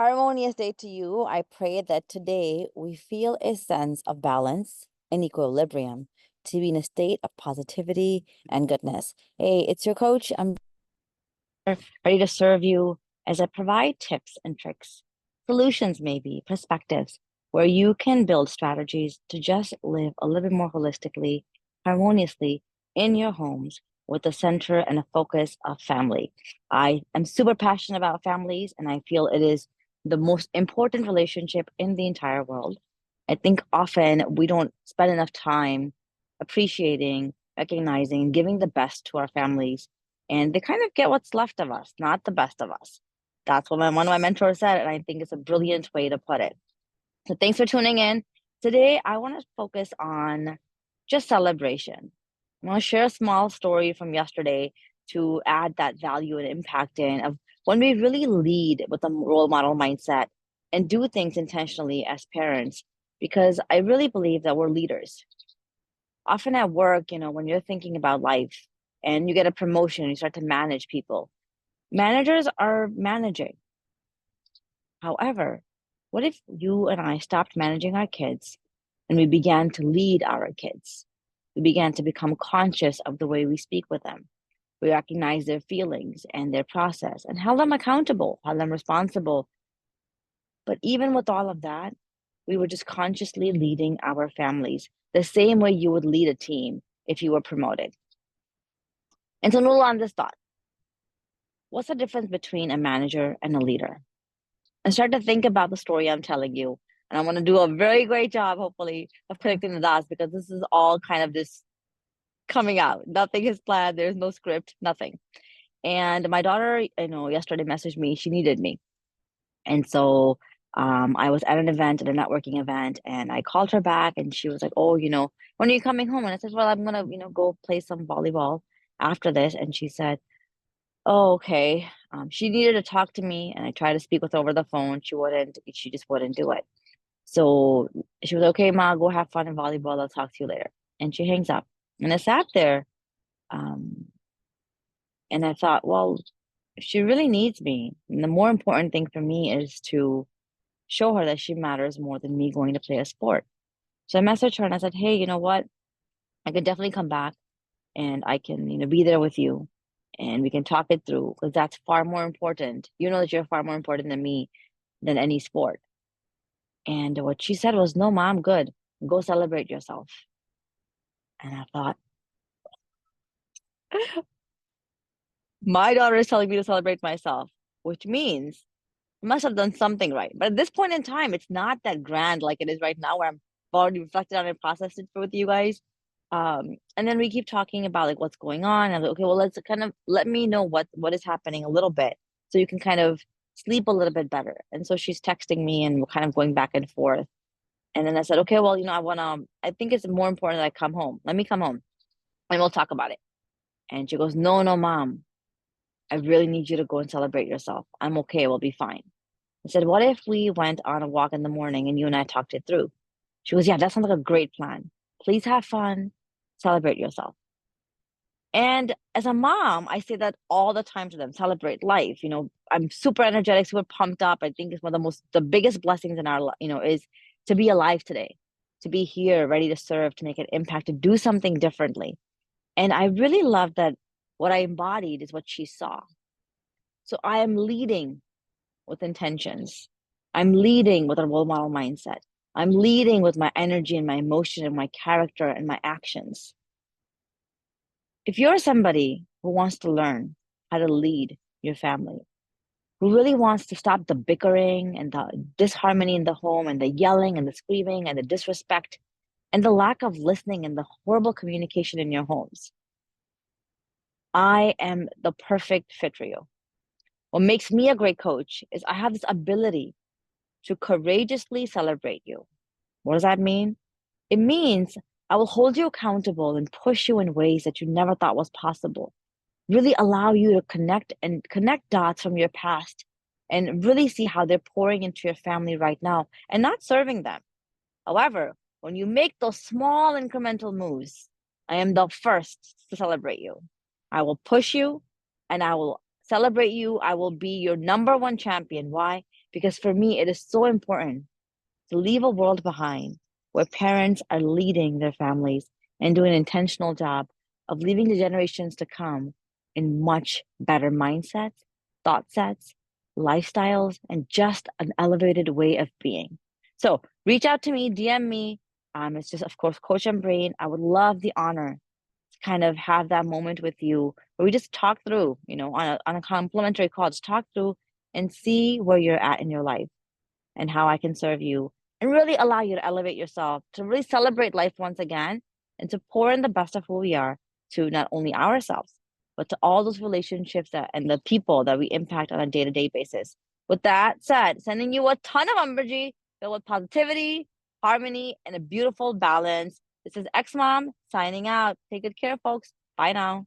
Harmonious day to you. I pray that today we feel a sense of balance and equilibrium to be in a state of positivity and goodness. Hey, it's your coach. I'm ready to serve you as I provide tips and tricks, solutions, maybe perspectives, where you can build strategies to just live a little bit more holistically, harmoniously in your homes with a center and a focus of family. I am super passionate about families, and I feel it is the most important relationship in the entire world. I think often we don't spend enough time appreciating, recognizing, giving the best to our families, and they kind of get what's left of us, not the best of us. That's what one of my mentors said, and I think it's a brilliant way to put it. So thanks for tuning in. Today, I want to focus on just celebration. I want to share a small story from yesterday to add that value and impact in of when we really lead with a role model mindset and do things intentionally as parents, because I really believe that we're leaders. Often at work, when you're thinking about life and you get a promotion, you start to manage people. Managers are managing. However, what if you and I stopped managing our kids and we began to lead our kids? We began to become conscious of the way we speak with them. We recognize their feelings and their process and held them accountable, held them responsible. But even with all of that, we were just consciously leading our families the same way you would lead a team if you were promoted. And so, noodle on this thought. What's the difference between a manager and a leader? And start to think about the story I'm telling you. And I'm going to do a very great job, hopefully, of connecting the dots because this is all kind of just coming out. Nothing is planned. There's no script, nothing. And my daughter, yesterday messaged me. She needed me. And so I was at an event, at a networking event, and I called her back and she was like, oh, when are you coming home? And I said, well, I'm going to, go play some volleyball after this. And she said, oh, okay. She needed to talk to me, and I tried to speak with her over the phone. She just wouldn't do it. So she was okay, Ma, go have fun in volleyball. I'll talk to you later. And she hangs up. And I sat there, um, and I thought, well, she really needs me. And the more important thing for me is to show her that she matters more than me going to play a sport. So I messaged her and I said, hey, you know what? I could definitely come back and I can, be there with you and we can talk it through because that's far more important. You know that you're far more important than me, than any sport. And what she said was, no, Mom, good. Go celebrate yourself. And I thought, my daughter is telling me to celebrate myself, which means I must have done something right. But at this point in time, it's not that grand like it is right now where I'm already reflected on it, processed it with you guys. And then we keep talking about like what's going on. And I'm like, okay, well, let's kind of let me know what is happening a little bit so you can kind of sleep a little bit better. And so she's texting me and we're kind of going back and forth. And then I said, okay, well, I think it's more important that I come home. Let me come home and we'll talk about it. And she goes, no, no, Mom, I really need you to go and celebrate yourself. I'm okay. We'll be fine. I said, what if we went on a walk in the morning and you and I talked it through? She goes, yeah, that sounds like a great plan. Please have fun, celebrate yourself. And as a mom, I say that all the time to them, celebrate life. I'm super energetic, super pumped up. I think it's one of the biggest blessings in our, is to be alive today, to be here, ready to serve, to make an impact, to do something differently. And I really love that what I embodied is what she saw. So I am leading with intentions. I'm leading with a role model mindset. I'm leading with my energy and my emotion and my character and my actions. If you're somebody who wants to learn how to lead your family, who really wants to stop the bickering and the disharmony in the home and the yelling and the screaming and the disrespect and the lack of listening and the horrible communication in your homes, I am the perfect fit for you. What makes me a great coach is I have this ability to courageously celebrate you. What does that mean? It means I will hold you accountable and push you in ways that you never thought was possible. Really allow you to connect dots from your past and really see how they're pouring into your family right now and not serving them. However, when you make those small incremental moves, I am the first to celebrate you. I will push you and I will celebrate you. I will be your number one champion. Why? Because for me, it is so important to leave a world behind where parents are leading their families and doing an intentional job of leaving the generations to come in much better mindsets, thought sets, lifestyles, and just an elevated way of being. So reach out to me, DM me. It's just, of course, Coach and Brain. I would love the honor to kind of have that moment with you where we just talk through, on a complimentary call, just talk through and see where you're at in your life and how I can serve you and really allow you to elevate yourself, to really celebrate life once again, and to pour in the best of who we are to not only ourselves, but to all those relationships and the people that we impact on a day to day basis. With that said, sending you a ton of energy filled with positivity, harmony, and a beautiful balance. This is X Mom signing out. Take good care, folks. Bye now.